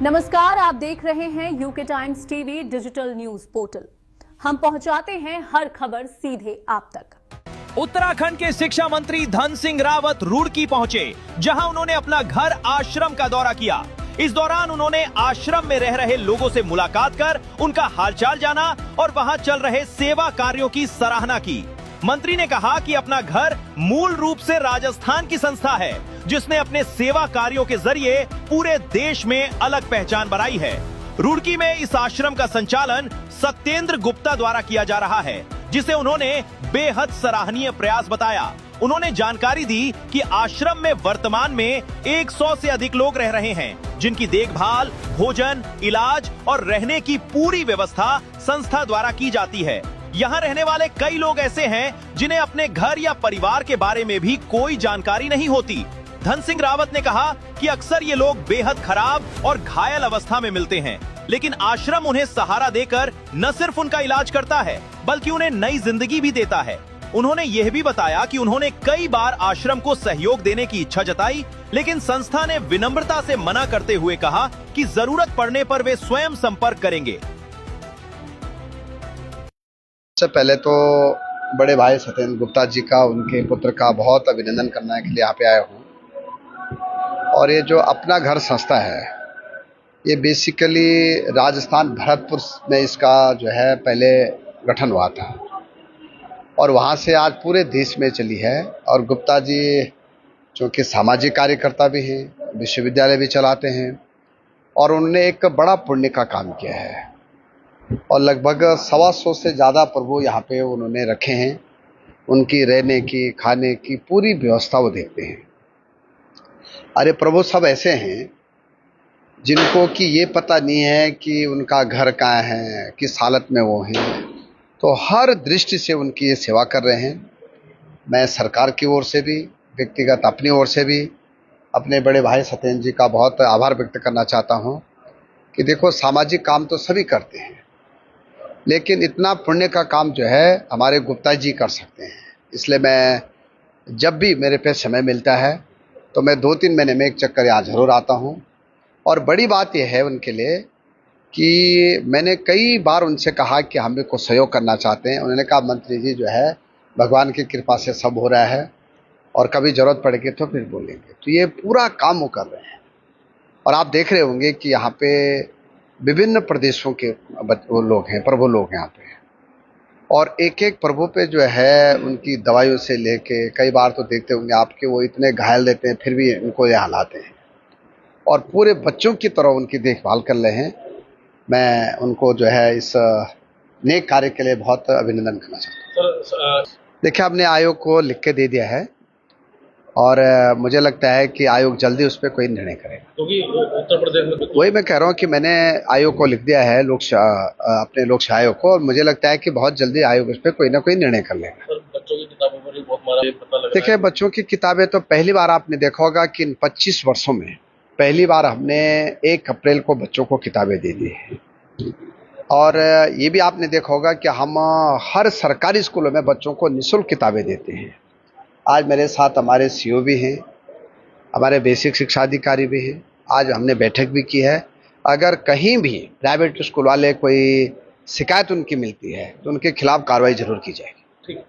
नमस्कार, आप देख रहे हैं UK times TV digital news portal. हम पहुंचाते हैं हर खबर सीधे आप तक। उत्तराखंड के शिक्षा मंत्री धन सिंह रावत रुड़की पहुंचे, जहां उन्होंने अपना घर आश्रम का दौरा किया। इस दौरान उन्होंने आश्रम में रह रहे लोगों से मुलाकात कर उनका हालचाल जाना और वहां चल रहे सेवा कार्यों की सराहना की। मंत्री ने कहा कि अपना घर मूल रूप से राजस्थान की संस्था है, जिसने अपने सेवा कार्यों के जरिए पूरे देश में अलग पहचान बनाई है। रुड़की में इस आश्रम का संचालन सत्येंद्र गुप्ता द्वारा किया जा रहा है, जिसे उन्होंने बेहद सराहनीय प्रयास बताया। उन्होंने जानकारी दी कि आश्रम में वर्तमान में 100 से अधिक लोग रह रहे हैं, जिनकी देखभाल, भोजन, इलाज और रहने की पूरी व्यवस्था संस्था द्वारा की जाती है। यहाँ रहने वाले कई लोग ऐसे हैं जिन्हें अपने घर या परिवार के बारे में भी कोई जानकारी नहीं होती। धन सिंह रावत ने कहा कि अक्सर ये लोग बेहद खराब और घायल अवस्था में मिलते हैं, लेकिन आश्रम उन्हें सहारा देकर न सिर्फ उनका इलाज करता है, बल्कि उन्हें नई जिंदगी भी देता है। उन्होंने यह भी बताया कि उन्होंने कई बार आश्रम को सहयोग देने की इच्छा जताई, लेकिन संस्था ने विनम्रता से मना करते हुए कहा कि जरूरत पड़ने पर वे स्वयं संपर्क करेंगे। सबसे पहले तो बड़े भाई सत्येंद्र गुप्ता जी का, उनके पुत्र का बहुत अभिनंदन करने के लिए यहाँ पे आया हूँ। और ये जो अपना घर संस्था है, ये बेसिकली राजस्थान भरतपुर में इसका जो है पहले गठन हुआ था और वहाँ से आज पूरे देश में चली है। और गुप्ता जी जो कि सामाजिक कार्यकर्ता भी हैं, विश्वविद्यालय भी चलाते हैं और उन्होंने एक बड़ा पुण्य का काम किया है और लगभग 125 से ज़्यादा प्रभु यहाँ पे उन्होंने रखे हैं। उनकी रहने की, खाने की पूरी व्यवस्था वो देखते हैं। अरे प्रभु सब ऐसे हैं जिनको कि ये पता नहीं है कि उनका घर कहाँ है, किस हालत में वो हैं, तो हर दृष्टि से उनकी ये सेवा कर रहे हैं। मैं सरकार की ओर से भी, व्यक्तिगत अपनी ओर से भी अपने बड़े भाई सत्येंद्र जी का बहुत आभार व्यक्त करना चाहता हूँ कि देखो, सामाजिक काम तो सभी करते हैं, लेकिन इतना पुण्य का काम जो है हमारे गुप्ता जी कर सकते हैं। इसलिए मैं जब भी मेरे पे समय मिलता है तो मैं 2-3 महीने में एक चक्कर यहाँ जरूर आता हूँ। और बड़ी बात यह है उनके लिए कि मैंने कई बार उनसे कहा कि हम भी कुछ सहयोग करना चाहते हैं। उन्होंने कहा मंत्री जी जो है भगवान की कृपा से सब हो रहा है और कभी ज़रूरत पड़ेगी तो फिर बोलेंगे। तो ये पूरा काम वो कर रहे हैं। और आप देख रहे होंगे कि यहाँ पे विभिन्न प्रदेशों के वो लोग हैं, प्रभु लोग हैं यहाँ पे, और एक एक प्रभु पे जो है उनकी दवाइयों से लेके, कई बार तो देखते होंगे आपके वो इतने घायल देते हैं फिर भी उनको यहाँ लाते हैं और पूरे बच्चों की तरह उनकी देखभाल कर रहे हैं। मैं उनको जो है इस नेक कार्य के लिए बहुत अभिनंदन करना चाहता हूँ। देखिए, हमने आयोग को लिख के दे दिया है और मुझे लगता है कि आयोग जल्दी उस पर कोई निर्णय करेगा, क्योंकि उत्तर प्रदेश में वही मैं कह रहा हूँ कि मैंने आयोग को लिख दिया है, अपने लोक सेवा आयोग को, और मुझे लगता है कि बहुत जल्दी आयोग उस पर कोई ना कोई निर्णय कर लेगा। बच्चों की किताबों पर भी बहुत मारा पता लग रहा है। देखिए, बच्चों की किताबें तो पहली बार आपने देखा होगा कि इन 25 वर्षों में पहली बार हमने 1 अप्रैल को बच्चों को किताबें दे दी है। और ये भी आपने देखा होगा कि हम हर सरकारी स्कूलों में बच्चों को निःशुल्क किताबें देते हैं। आज मेरे साथ हमारे सीओ भी हैं, हमारे बेसिक शिक्षा अधिकारी भी हैं। आज हमने बैठक भी की है। अगर कहीं भी प्राइवेट स्कूल वाले कोई शिकायत उनकी मिलती है तो उनके खिलाफ कार्रवाई जरूर की जाएगी। ठीक।